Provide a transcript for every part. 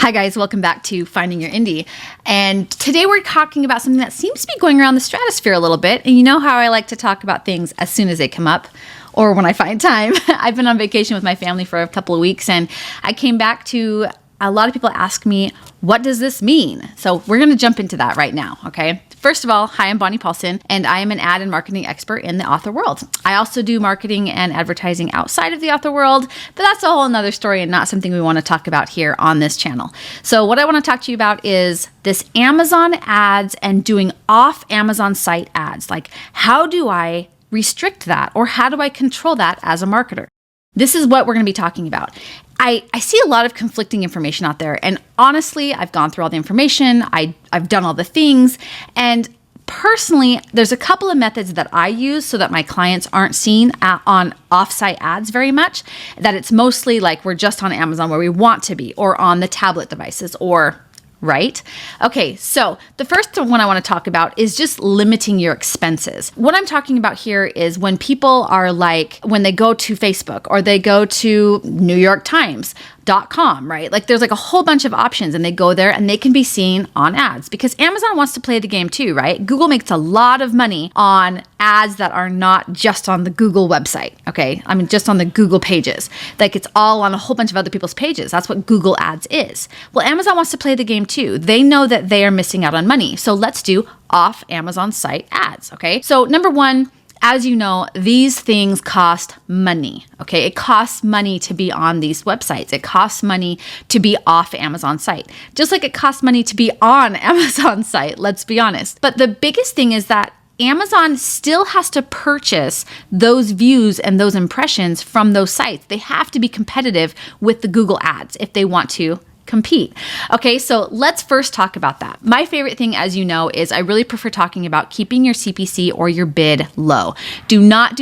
Hi guys, welcome back to Finding Your Indie. And today we're talking about something that seems to be going around the stratosphere a little bit. And you know how I like to talk about things as soon as they come up or when I find time. I've been on vacation with my family for a couple of weeks and I came back to a lot of people ask me, what does this mean? So we're going to jump into that right now, okay? First of all, hi, I'm Bonnie Paulson, and I am an ad and marketing expert in the author world. I also do marketing and advertising outside of the author world, but that's a whole nother story and not something we want to talk about here on this channel. So what I want to talk to you about is this Amazon ads and doing off Amazon site ads. Like, how do I restrict that, or how do I control that as a marketer? This is what we're going to be talking about. I see a lot of conflicting information out there. And honestly, I've gone through all the information. I've done all the things. And personally, there's a couple of methods that I use so that my clients aren't seen on offsite ads very much. That it's mostly like we're just on Amazon where we want to be, or on the tablet devices, or right? Okay, so the first one I want to talk about is just limiting your expenses. What I'm talking about here is when people are like, when they go to Facebook or they go to NewYorkTimes.com, right? Like there's like a whole bunch of options and they go there and they can be seen on ads because Amazon wants to play the game too, right? Google makes a lot of money on ads that are not just on the Google website, okay? I mean, just on the Google pages. Like it's all on a whole bunch of other people's pages. That's what Google Ads is. Well, Amazon wants to play the game too. They know that they are missing out on money. So let's do off Amazon site ads, okay? So number one, as you know, these things cost money, okay? It costs money to be on these websites. It costs money to be off Amazon site. Just like it costs money to be on Amazon site, let's be honest. But the biggest thing is that Amazon still has to purchase those views and those impressions from those sites. They have to be competitive with the Google ads if they want to compete. Okay, so let's first talk about that. My favorite thing, as you know, is I really prefer talking about keeping your CPC or your bid low. Do not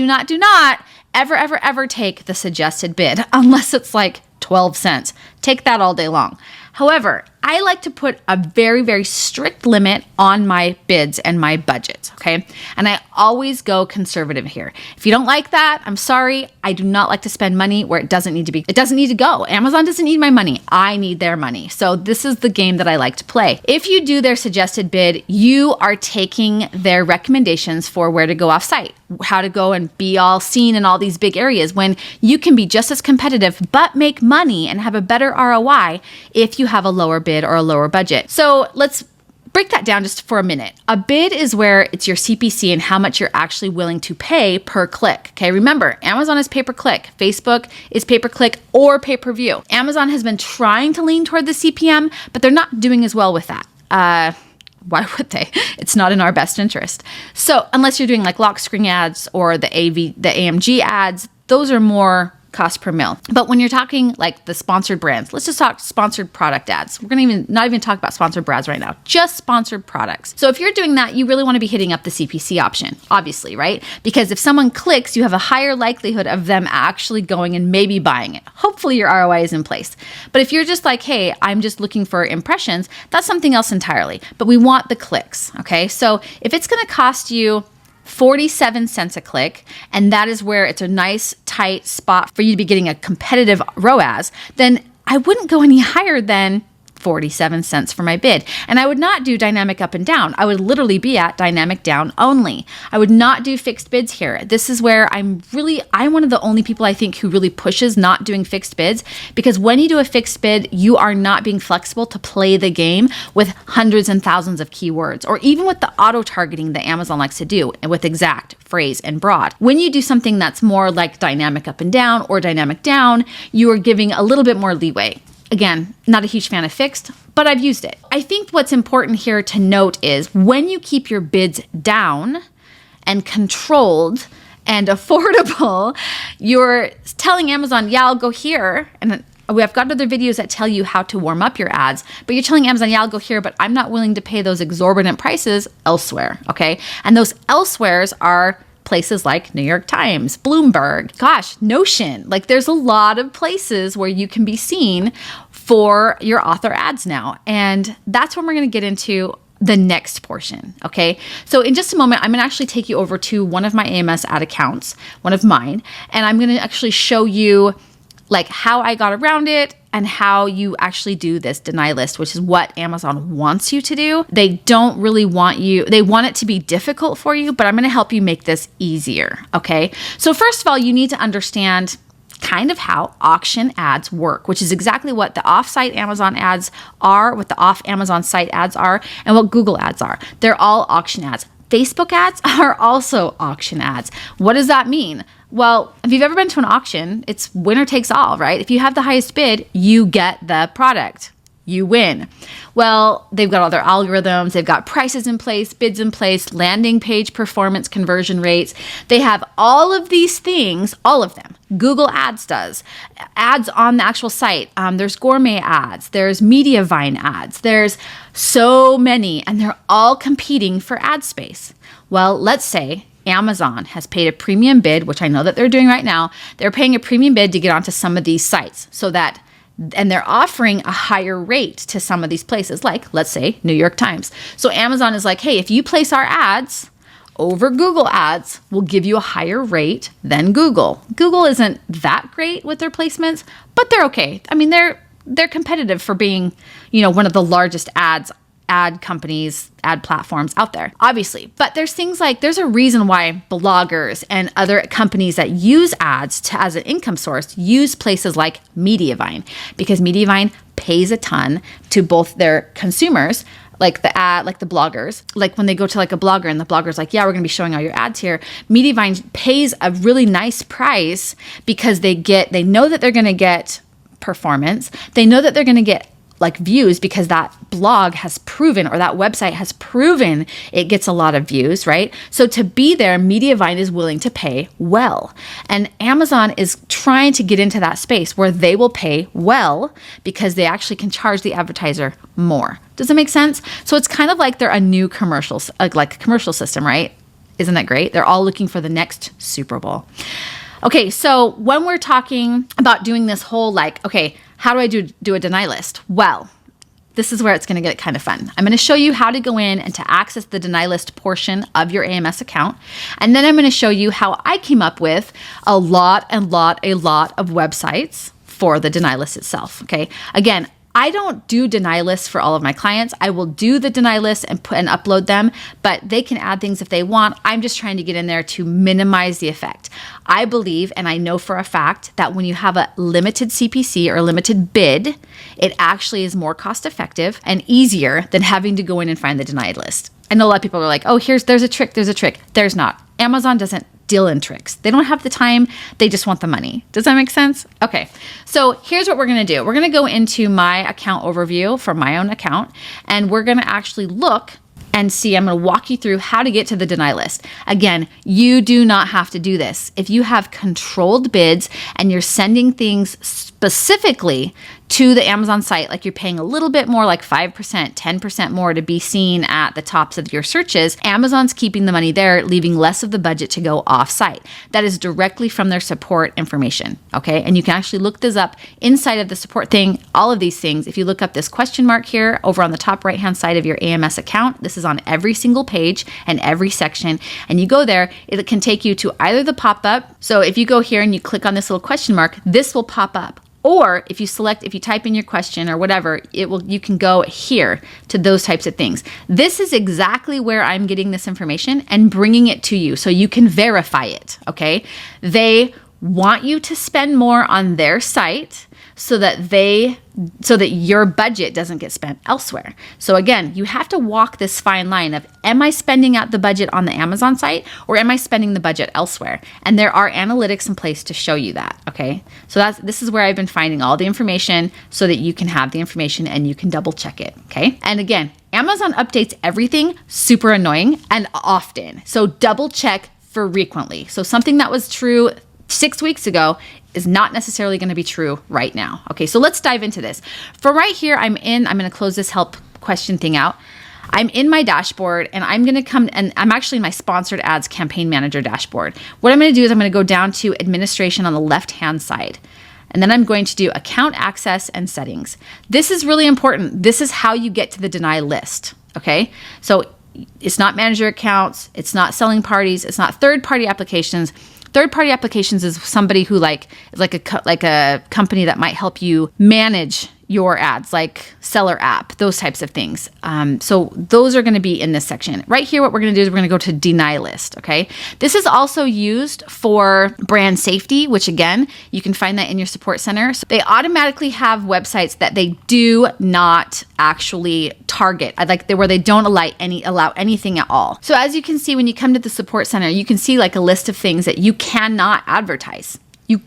ever take the suggested bid unless it's like 12 cents. Take that all day long. However, I like to put a very, very strict limit on my bids and my budgets, okay? And I always go conservative here. If you don't like that, I'm sorry. I do not like to spend money where it doesn't need to be. It doesn't need to go. Amazon doesn't need my money. I need their money. So this is the game that I like to play. If you do their suggested bid, you are taking their recommendations for where to go off site, how to go and be all seen in all these big areas when you can be just as competitive but make money and have a better ROI if you have a lower bid or a lower budget. So let's break that down just for a minute. A bid is where it's your CPC and how much you're actually willing to pay per click. Okay, remember, Amazon is pay-per-click. Facebook is pay-per-click or pay-per-view. Amazon has been trying to lean toward the CPM, but they're not doing as well with that. Why would they? It's not in our best interest. So unless you're doing like lock screen ads or the AMG ads, those are more cost per mil. But when you're talking like the sponsored brands, let's just talk sponsored product ads. We're going to not even talk about sponsored brands right now, just sponsored products. So if you're doing that, you really want to be hitting up the CPC option, obviously, right? Because if someone clicks, you have a higher likelihood of them actually going and maybe buying it. Hopefully your ROI is in place. But if you're just like, hey, I'm just looking for impressions, that's something else entirely. But we want the clicks, okay? So if it's going to cost you 47 cents a click, and that is where it's a nice tight spot for you to be getting a competitive ROAS, then I wouldn't go any higher than 47 cents for my bid. And I would not do dynamic up and down. I would literally be at dynamic down only. I would not do fixed bids here. This is where I'm one of the only people I think who really pushes not doing fixed bids, because when you do a fixed bid, you are not being flexible to play the game with hundreds and thousands of keywords, or even with the auto targeting that Amazon likes to do and with exact, phrase, and broad. When you do something that's more like dynamic up and down or dynamic down, you are giving a little bit more leeway. Again, not a huge fan of fixed, but I've used it. I think what's important here to note is when you keep your bids down and controlled and affordable, you're telling Amazon, yeah, I'll go here. And I've got other videos that tell you how to warm up your ads, but you're telling Amazon, yeah, I'll go here, but I'm not willing to pay those exorbitant prices elsewhere, okay? And those elsewheres are places like New York Times, Bloomberg, Notion. Like there's a lot of places where you can be seen for your author ads now. And that's when we're going to get into the next portion, okay? So in just a moment, I'm gonna actually take you over to one of my AMS ad accounts, one of mine, and I'm gonna actually show you like how I got around it and how you actually do this deny list, which is what Amazon wants you to do. They don't really want you, they want it to be difficult for you, but I'm going to help you make this easier. Okay. So first of all, you need to understand kind of how auction ads work, which is exactly what the off-site Amazon ads are, what the off Amazon site ads are, and what Google ads are. They're all auction ads. Facebook ads are also auction ads. What does that mean? Well, if you've ever been to an auction, it's winner takes all, right? If you have the highest bid, you get the product. You win. Well, they've got all their algorithms. They've got prices in place, bids in place, landing page performance, conversion rates. They have all of these things, all of them. Google Ads does. Ads on the actual site. There's gourmet ads. There's Mediavine ads. There's so many, and they're all competing for ad space. Well, let's say Amazon has paid a premium bid, which I know that they're doing right now. They're paying a premium bid to get onto some of these sites and they're offering a higher rate to some of these places, like, let's say, New York Times. So Amazon is like, hey, if you place our ads over Google ads, we'll give you a higher rate than Google. Google isn't that great with their placements, but they're okay. I mean, they're competitive for being, one of the largest ad companies, ad platforms out there, obviously. But there's things like, there's a reason why bloggers and other companies that use ads as an income source use places like Mediavine, because Mediavine pays a ton to both their consumers, like the bloggers, like when they go to like a blogger and the blogger's like, yeah, we're going to be showing all your ads here. Mediavine pays a really nice price because they know that they're going to get performance. They know that they're going to get like views because that blog has proven, or that website has proven it gets a lot of views, right? So to be there, Mediavine is willing to pay well. And Amazon is trying to get into that space where they will pay well because they actually can charge the advertiser more. Does that make sense? So it's kind of like they're a new commercial system, right? Isn't that great? They're all looking for the next Super Bowl. Okay, so when we're talking about doing this whole how do I do a deny list? Well, this is where it's going to get kind of fun. I'm going to show you how to go in and to access the deny list portion of your AMS account. And then I'm going to show you how I came up with a lot of websites for the deny list itself. Okay. Again, I don't do deny lists for all of my clients. I will do the deny lists and upload them, but they can add things if they want. I'm just trying to get in there to minimize the effect. I believe, and I know for a fact, that when you have a limited CPC or limited bid, it actually is more cost effective and easier than having to go in and find the denied list. I know a lot of people are like, oh, there's a trick. There's not. Amazon doesn't deal in tricks. They don't have the time. They just want the money. Does that make sense? Okay. So here's what we're going to do. We're going to go into my account overview for my own account, and we're going to actually look and see. I'm going to walk you through how to get to the deny list. Again, you do not have to do this. If you have controlled bids and you're sending things specifically to the Amazon site, like you're paying a little bit more, like 5%, 10% more to be seen at the tops of your searches, Amazon's keeping the money there, leaving less of the budget to go off-site. That is directly from their support information, okay? And you can actually look this up inside of the support thing, all of these things. If you look up this question mark here over on the top right-hand side of your AMS account, this is on every single page and every section, and you go there, it can take you to either the pop-up. So if you go here and you click on this little question mark, this will pop up. Or if you type in your question or whatever, you can go here to those types of things. This is exactly where I'm getting this information and bringing it to you so you can verify it, okay? They want you to spend more on their site so that your budget doesn't get spent elsewhere. So again, you have to walk this fine line of, am I spending out the budget on the Amazon site or am I spending the budget elsewhere? And there are analytics in place to show you that, okay? So this is where I've been finding all the information so that you can have the information and you can double check it, okay? And again, Amazon updates everything super annoying and often. So double check frequently. So something that was true 6 weeks ago is not necessarily going to be true right now. Okay, so let's dive into this. For right here, I'm going to close this help question thing out. I'm in my dashboard and I'm going to come, and I'm actually in my sponsored ads campaign manager dashboard. What I'm going to do is I'm going to go down to administration on the left-hand side. And then I'm going to do account access and settings. This is really important. This is how you get to the deny list. Okay, so it's not manager accounts. It's not selling parties. It's not third-party applications. Third-party applications is somebody who is like a company that might help you manage your ads, like seller app, those types of things. So those are going to be in this section. Right here, what we're going to do is we're going to go to deny list, okay? This is also used for brand safety, which again, you can find that in your support center. So they automatically have websites that they do not actually target, where they don't allow anything at all. So as you can see, when you come to the support center, you can see like a list of things that you cannot advertise.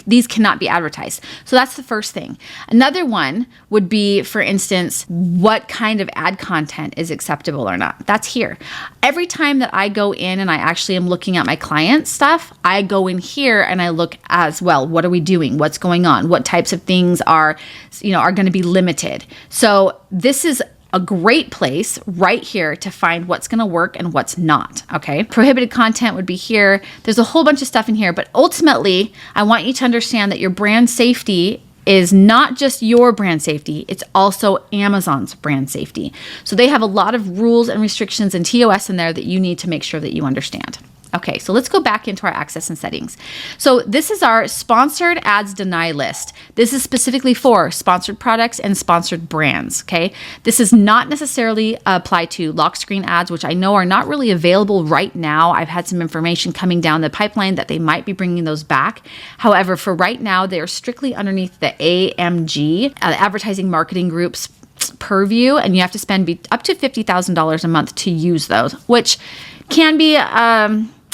These cannot be advertised. So that's the first thing. Another one would be, for instance, what kind of ad content is acceptable or not. That's here. Every time that I go in and I actually am looking at my client stuff, I go in here and I look as well. What are we doing? What's going on? What types of things are going to be limited? So this is a great place right here to find what's going to work and what's not, okay? Prohibited content would be here. There's a whole bunch of stuff in here, but ultimately, I want you to understand that your brand safety is not just your brand safety, it's also Amazon's brand safety. So they have a lot of rules and restrictions and TOS in there that you need to make sure that you understand. Okay, so let's go back into our access and settings. So this is our sponsored ads deny list. This is specifically for sponsored products and sponsored brands, okay? This is not necessarily apply to lock screen ads, which I know are not really available right now. I've had some information coming down the pipeline that they might be bringing those back. However, for right now, they are strictly underneath the AMG, Advertising Marketing Group's purview, and you have to spend up to $50,000 a month to use those, which can be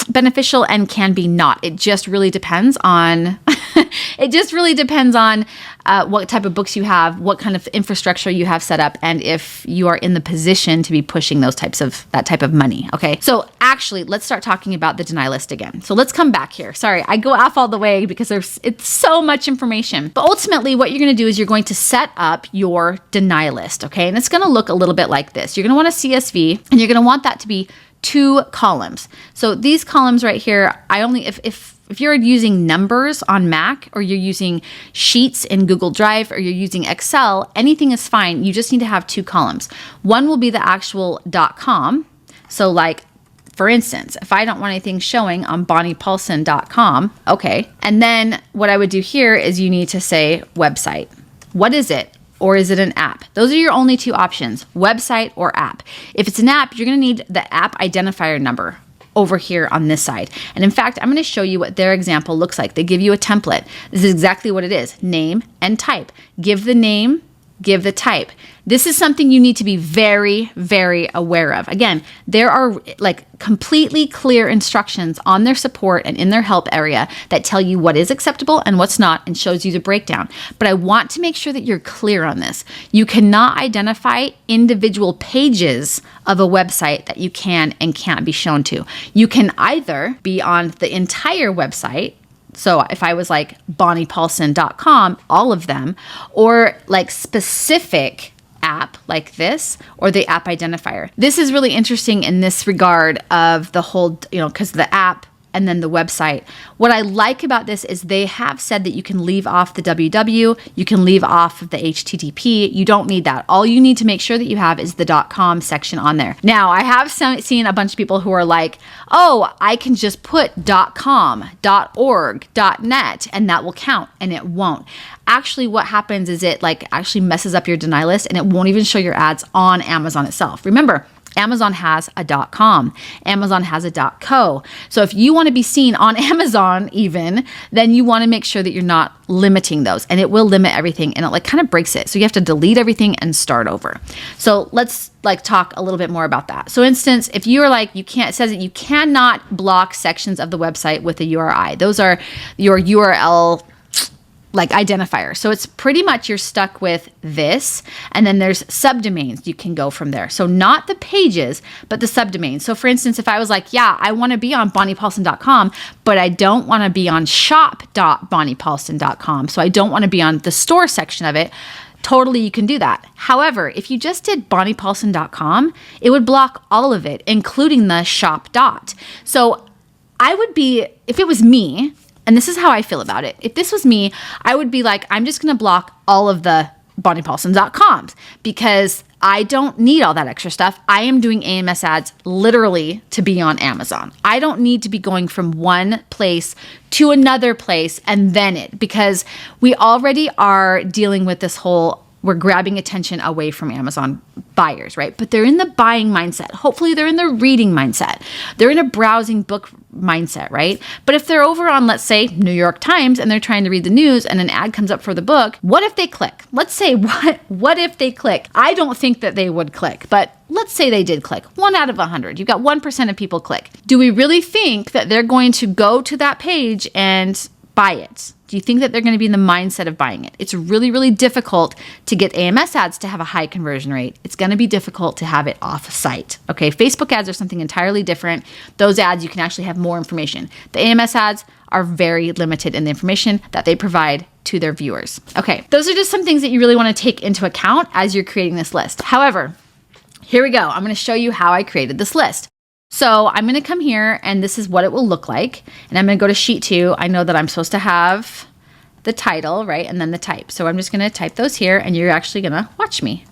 beneficial and can be not. It just really depends on what type of books you have, what kind of infrastructure you have set up, and if you are in the position to be pushing that type of money. Okay. So actually, let's start talking about the deny list again. So let's come back here. Sorry, I go off all the way because it's so much information. But ultimately, what you're going to do is you're going to set up your deny list. Okay. And it's going to look a little bit like this. You're going to want a CSV, and you're going to want that to be 2 columns. So these columns right here, if you're using numbers on Mac, or you're using sheets in Google Drive, or you're using Excel, anything is fine. You just need to have 2 columns. One will be the actual .com. So like, for instance, if I don't want anything showing on bonniepaulson.com, okay. And then what I would do here is you need to say website. What is it? Or is it an app? Those are your only 2 options, website or app. If it's an app, you're gonna need the app identifier number over here on this side. And in fact, I'm gonna show you what their example looks like. They give you a template. This is exactly what it is, name and type. Give the name, give the type. This is something you need to be very, very aware of. Again, there are like completely clear instructions on their support and in their help area that tell you what is acceptable and what's not, and shows you the breakdown. But I want to make sure that you're clear on this. You cannot identify individual pages of a website that you can and can't be shown to. You can either be on the entire website. So if I was like bonniepaulson.com, all of them, or like specific app like this, or the app identifier. This is really interesting in this regard of the whole, because the app and then the website. What I like about this is they have said that you can leave off the www, you can leave off of the HTTP. You don't need that. All you need to make sure that you have is the .com section on there. Now, I have seen a bunch of people who are like, oh, I can just put .com, .org, .net, and that will count, and it won't. Actually, what happens is it actually messes up your deny list, and it won't even show your ads on Amazon itself. Remember, Amazon has a .com. Amazon has a .co. So if you want to be seen on Amazon even, then you want to make sure that you're not limiting those, and it will limit everything, and it kind of breaks it. So you have to delete everything and start over. So let's talk a little bit more about that. So instance, if you are it says that you cannot block sections of the website with a URI. Those are your URL identifier. So it's pretty much you're stuck with this, and then there's subdomains you can go from there. So not the pages, but the subdomains. So for instance, if I was I want to be on bonniepaulson.com, but I don't want to be on shop.bonniepaulson.com. So I don't want to be on the store section of it. Totally, you can do that. However, if you just did bonniepaulson.com, it would block all of it, including the shop . So I would be, if it was me, and this is how I feel about it. If this was me, I would be I'm just going to block all of the BonniePaulson.coms because I don't need all that extra stuff. I am doing AMS ads literally to be on Amazon. I don't need to be going from one place to another place and then because we already are dealing with this whole, we're grabbing attention away from Amazon buyers, right? But they're in the buying mindset. Hopefully they're in the reading mindset. They're in a browsing book mindset, right? But if they're over on, let's say, New York Times and they're trying to read the news and an ad comes up for the book, what if they click? Let's say, what if they click? I don't think that they would click, but let's say they did click. 1 out of 100. You've got 1% of people click. Do we really think that they're going to go to that page and buy it? Do you think that they're going to be in the mindset of buying it? It's really, really difficult to get AMS ads to have a high conversion rate. It's going to be difficult to have it off site. Okay, Facebook ads are something entirely different. Those ads, you can actually have more information. The AMS ads are very limited in the information that they provide to their viewers. Okay, those are just some things that you really want to take into account as you're creating this list. However, here we go. I'm going to show you how I created this list. So I'm going to come here and this is what it will look like. And I'm going to go to sheet 2. I know that I'm supposed to have the title, right? And then the type. So I'm just going to type those here and you're actually going to watch me.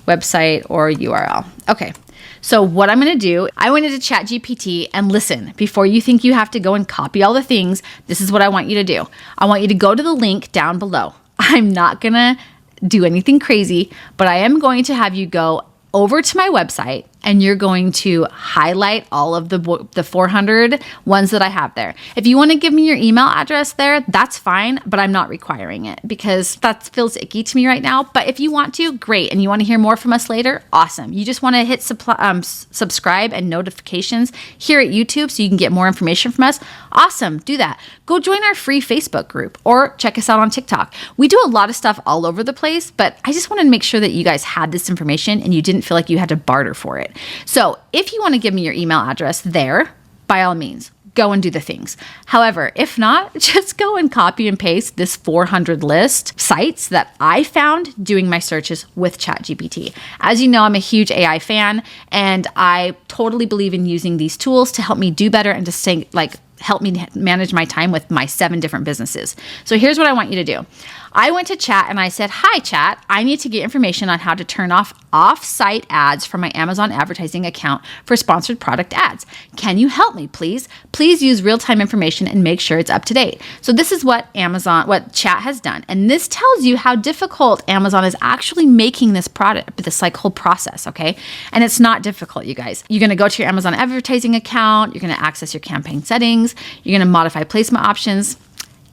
Website or URL. Okay. So what I'm going to do, I went into ChatGPT and listen, before you think you have to go and copy all the things, this is what I want you to do. I want you to go to the link down below. I'm not going to do anything crazy, but I am going to have you go over to my website and you're going to highlight all of the 400 ones that I have there. If you want to give me your email address there, that's fine, but I'm not requiring it because that feels icky to me right now. But if you want to, great. And you want to hear more from us later, awesome. You just want to hit subscribe and notifications here at YouTube so you can get more information from us, awesome, do that. Go join our free Facebook group or check us out on TikTok. We do a lot of stuff all over the place, but I just wanted to make sure that you guys had this information and you didn't feel like you had to barter for it. So if you want to give me your email address there, by all means, go and do the things. However, if not, just go and copy and paste this 400 list sites that I found doing my searches with ChatGPT. As you know, I'm a huge AI fan and I totally believe in using these tools to help me do better and to help me manage my time with my 7 different businesses. So here's what I want you to do. I went to Chat and I said, hi Chat, I need to get information on how to turn off-site ads from my Amazon advertising account for sponsored product ads. Can you help me, please? Please use real-time information and make sure it's up to date. So this is what Chat has done. And this tells you how difficult Amazon is actually making this product, this whole process, okay? And it's not difficult, you guys. You're gonna go to your Amazon advertising account, you're gonna access your campaign settings, you're gonna modify placement options.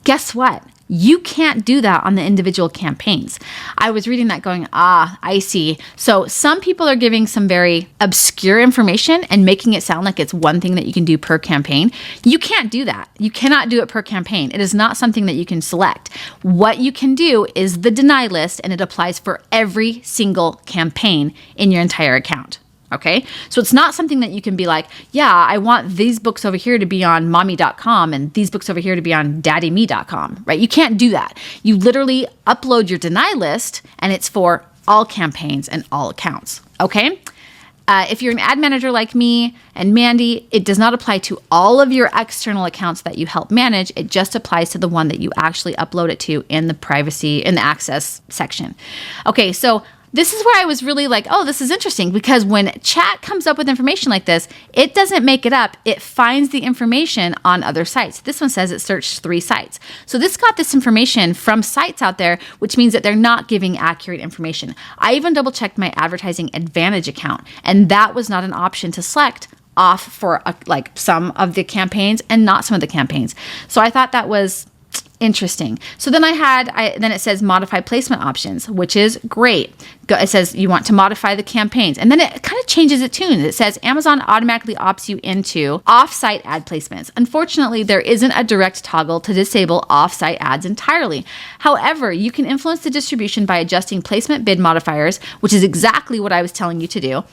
Guess what? You can't do that on the individual campaigns. I was reading that going, I see. So some people are giving some very obscure information and making it sound like it's one thing that you can do per campaign. You can't do that. You cannot do it per campaign. It is not something that you can select. What you can do is the deny list, and it applies for every single campaign in your entire account. Okay, so it's not something that you can be like, yeah, I want these books over here to be on mommy.com and these books over here to be on daddyme.com, right? You can't do that. You literally upload your deny list and it's for all campaigns and all accounts. Okay. If you're an ad manager like me and Mandy, it does not apply to all of your external accounts that you help manage. It just applies to the one that you actually upload it to in the access section. Okay, so this is where I was really like, oh, this is interesting, because when Chat comes up with information like this, it doesn't make it up. It finds the information on other sites. This one says it searched 3 sites. So this got this information from sites out there, which means that they're not giving accurate information. I even double checked my Advertising Advantage account, and that was not an option to select off for some of the campaigns and not some of the campaigns. So I thought that was interesting. So then then it says modify placement options, which is great. It says you want to modify the campaigns. And then it kind of changes its tune. It says Amazon automatically opts you into off-site ad placements. Unfortunately, there isn't a direct toggle to disable off-site ads entirely. However, you can influence the distribution by adjusting placement bid modifiers, which is exactly what I was telling you to do.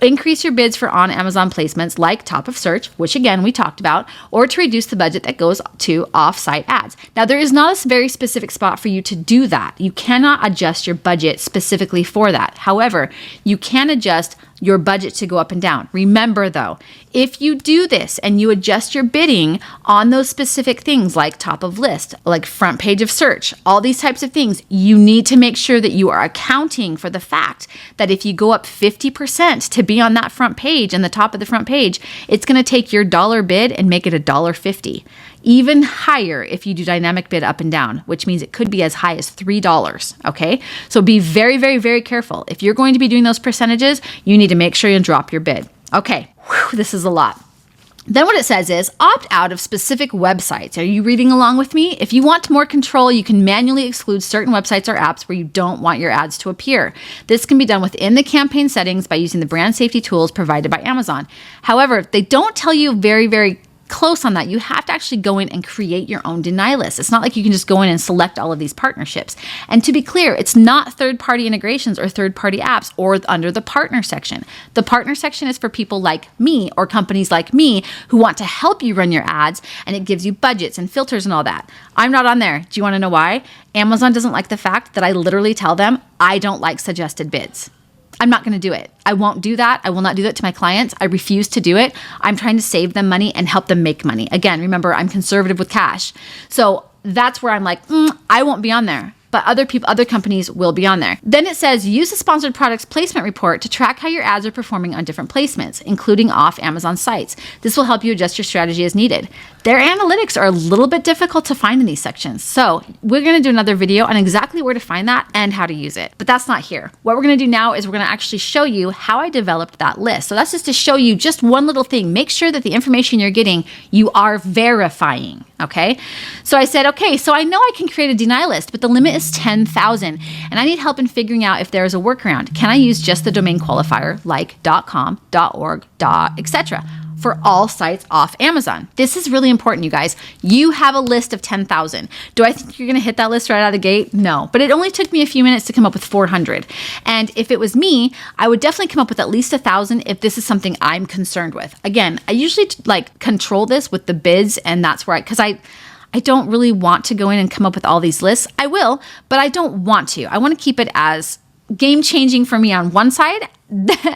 Increase your bids for on-Amazon placements like top of search, which again, we talked about, or to reduce the budget that goes to off-site ads. Now, there is not a very specific spot for you to do that. You cannot adjust your budget specifically for that. However, you can adjust your budget to go up and down. Remember though, if you do this and you adjust your bidding on those specific things like top of list, like front page of search, all these types of things, you need to make sure that you are accounting for the fact that if you go up 50% to be on that front page and the top of the front page, it's going to take your dollar bid and make it $1.50. Even higher if you do dynamic bid up and down, which means it could be as high as $3, okay? So be very, very, very careful. If you're going to be doing those percentages, you need to make sure you drop your bid. Okay, whew, this is a lot. Then what it says is opt out of specific websites. Are you reading along with me? If you want more control, you can manually exclude certain websites or apps where you don't want your ads to appear. This can be done within the campaign settings by using the brand safety tools provided by Amazon. However, they don't tell you very close on that. You have to actually go in and create your own deny list. It's not like you can just go in and select all of these partnerships. And to be clear, it's not third-party integrations or third-party apps or under the partner section. The partner section is for people like me or companies like me who want to help you run your ads, and it gives you budgets and filters and all that. I'm not on there. Do you want to know why? Amazon doesn't like the fact that I literally tell them I don't like suggested bids. I'm not going to do it. I won't do that. I will not do that to my clients. I refuse to do it. I'm trying to save them money and help them make money. Again, remember, I'm conservative with cash. So that's where I'm like, I won't be on there. But other companies will be on there. Then it says, use the sponsored products placement report to track how your ads are performing on different placements, including off Amazon sites. This will help you adjust your strategy as needed. Their analytics are a little bit difficult to find in these sections. So we're going to do another video on exactly where to find that and how to use it. But that's not here. What we're going to do now is we're going to actually show you how I developed that list. So that's just to show you just one little thing. Make sure that the information you're getting, you are verifying. Okay. So I said, okay, so I know I can create a deny list, but the limit is 10,000 and I need help in figuring out if there is a workaround. Can I use just the domain qualifier like .com, .org, etc. for all sites off Amazon? This is really important, you guys. You have a list of 10,000. Do I think you're going to hit that list right out of the gate? No, but it only took me a few minutes to come up with 400. And if it was me, I would definitely come up with at least 1,000 if this is something I'm concerned with. Again, I usually like control this with the bids, and that's where because I don't really want to go in and come up with all these lists. I will, but I don't want to. I want to keep it as game changing for me on one side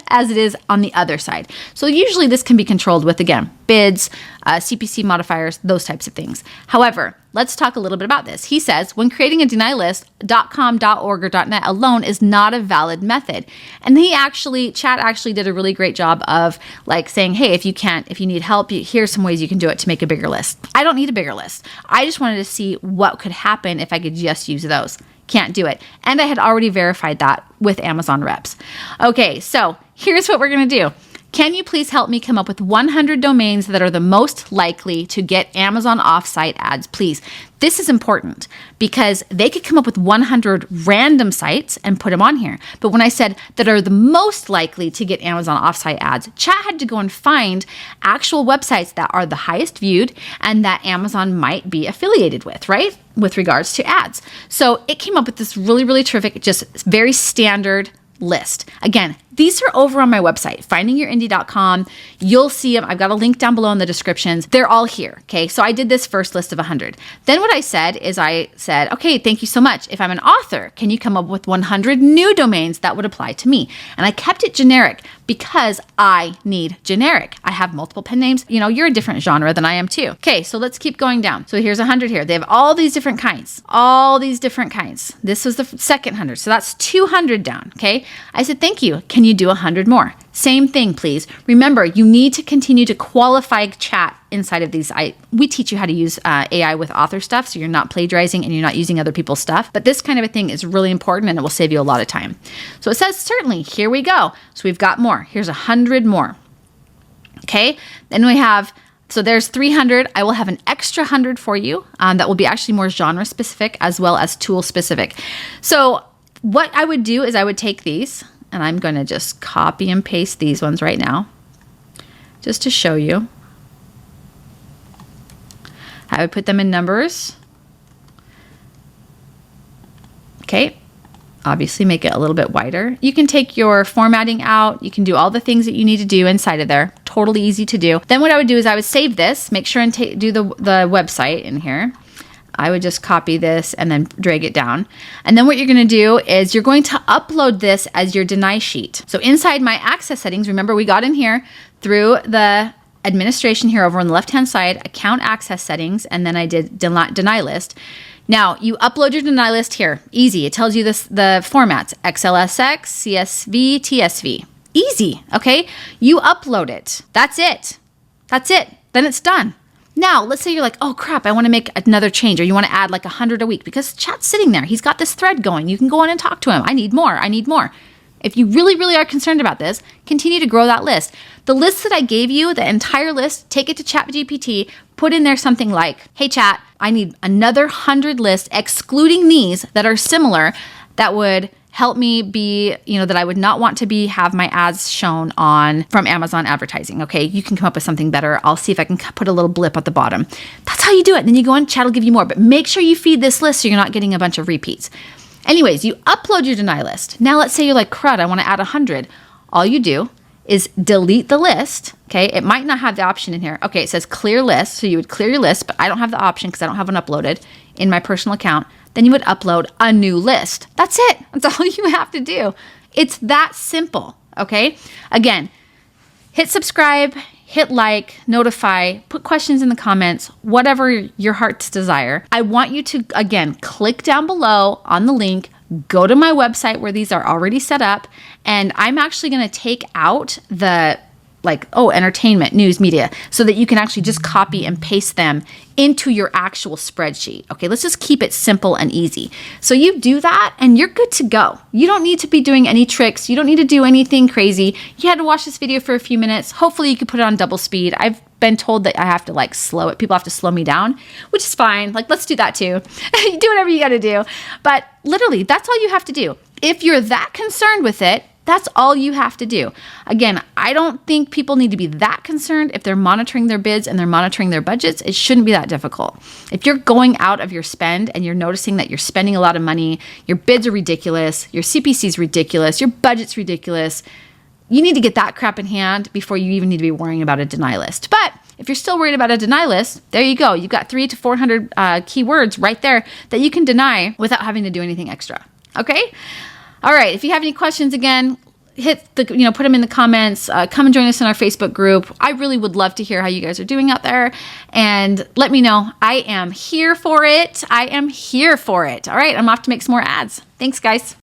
as it is on the other side. So usually this can be controlled with, again, bids, CPC modifiers, those types of things. However, let's talk a little bit about this. He says, when creating a deny list, .com, .org, or .net alone is not a valid method. And Chad actually did a really great job of like saying, hey, if you need help, here's some ways you can do it to make a bigger list. I don't need a bigger list. I just wanted to see what could happen if I could just use those. Can't do it. And I had already verified that with Amazon reps. Okay, so here's what we're going to do. Can you please help me come up with 100 domains that are the most likely to get Amazon offsite ads, please? This is important because they could come up with 100 random sites and put them on here. But when I said that are the most likely to get Amazon offsite ads, chat had to go and find actual websites that are the highest viewed and that Amazon might be affiliated with, right? With regards to ads. So it came up with this really, really terrific, just very standard list. Again, these are over on my website, findingyourindy.com. You'll see them. I've got a link down below in the descriptions. They're all here. Okay. So I did this first list of 100. Then what I said is okay, thank you so much. If I'm an author, can you come up with 100 new domains that would apply to me? And I kept it generic because I need generic. I have multiple pen names. You're a different genre than I am too. Okay. So let's keep going down. So here's 100 here. They have all these different kinds, This was the second 100. So that's 200 down. Okay. I said, thank you. Can you do 100 more? Same thing, please. Remember, you need to continue to qualify chat inside of these. We teach you how to use AI with author stuff, so you're not plagiarizing and you're not using other people's stuff. But this kind of a thing is really important and it will save you a lot of time. So it says, certainly, here we go. So we've got more. Here's 100 more. Okay, then we have, so there's 300. I will have an extra 100 for you that will be actually more genre specific as well as tool specific. So what I would do is I would take these, and I'm going to just copy and paste these ones right now, just to show you. I would put them in numbers. Okay. Obviously make it a little bit wider. You can take your formatting out. You can do all the things that you need to do inside of there. Totally easy to do. Then what I would do is I would save this, make sure and do the website in here. I would just copy this and then drag it down. And then what you're going to do is you're going to upload this as your deny sheet. So inside my access settings, remember we got in here through the administration here over on the left-hand side, account access settings, and then I did deny list. Now you upload your deny list here. Easy. It tells you the formats, XLSX, CSV, TSV. Easy. Okay. You upload it. That's it. That's it. Then it's done. Now, let's say you're like, oh crap, I want to make another change, or you want to add like 100 a week because chat's sitting there. He's got this thread going. You can go in and talk to him. I need more. I need more. If you really, really are concerned about this, continue to grow that list. The list that I gave you, the entire list, take it to ChatGPT, put in there something like, hey chat, I need another 100 lists excluding these that are similar that would help me be, that I would not want to have my ads shown on from Amazon advertising. Okay, you can come up with something better. I'll see if I can put a little blip at the bottom. That's how you do it. Then you go on, chat will give you more, but make sure you feed this list so you're not getting a bunch of repeats. Anyways, you upload your deny list. Now let's say you're like, crud, I want to add 100. All you do is delete the list. Okay, it might not have the option in here. Okay, it says clear list. So you would clear your list, but I don't have the option because I don't have one uploaded in my personal account. Then you would upload a new list. That's it. That's all you have to do. It's that simple. Okay, again, hit subscribe, hit like, notify, put questions in the comments, whatever your heart's desire. I want you to, again, click down below on the link, go to my website where these are already set up, and I'm actually going to take out the entertainment, news, media, so that you can actually just copy and paste them into your actual spreadsheet. Okay, let's just keep it simple and easy. So you do that and you're good to go. You don't need to be doing any tricks. You don't need to do anything crazy. You had to watch this video for a few minutes. Hopefully you could put it on double speed. I've been told that I have to slow it. People have to slow me down, which is fine. Let's do that too. Do whatever you got to do. But literally, that's all you have to do. If you're that concerned with it, that's all you have to do. Again, I don't think people need to be that concerned. If they're monitoring their bids and they're monitoring their budgets, it shouldn't be that difficult. If you're going out of your spend and you're noticing that you're spending a lot of money, your bids are ridiculous, your CPC is ridiculous, your budget's ridiculous, you need to get that crap in hand before you even need to be worrying about a deny list. But if you're still worried about a deny list, there you go. You've got 300 to 400 keywords right there that you can deny without having to do anything extra. Okay? All right, if you have any questions, again, put them in the comments. Come and join us in our Facebook group. I really would love to hear how you guys are doing out there, and let me know. I am here for it. I am here for it. All right, I'm off to make some more ads. Thanks, guys.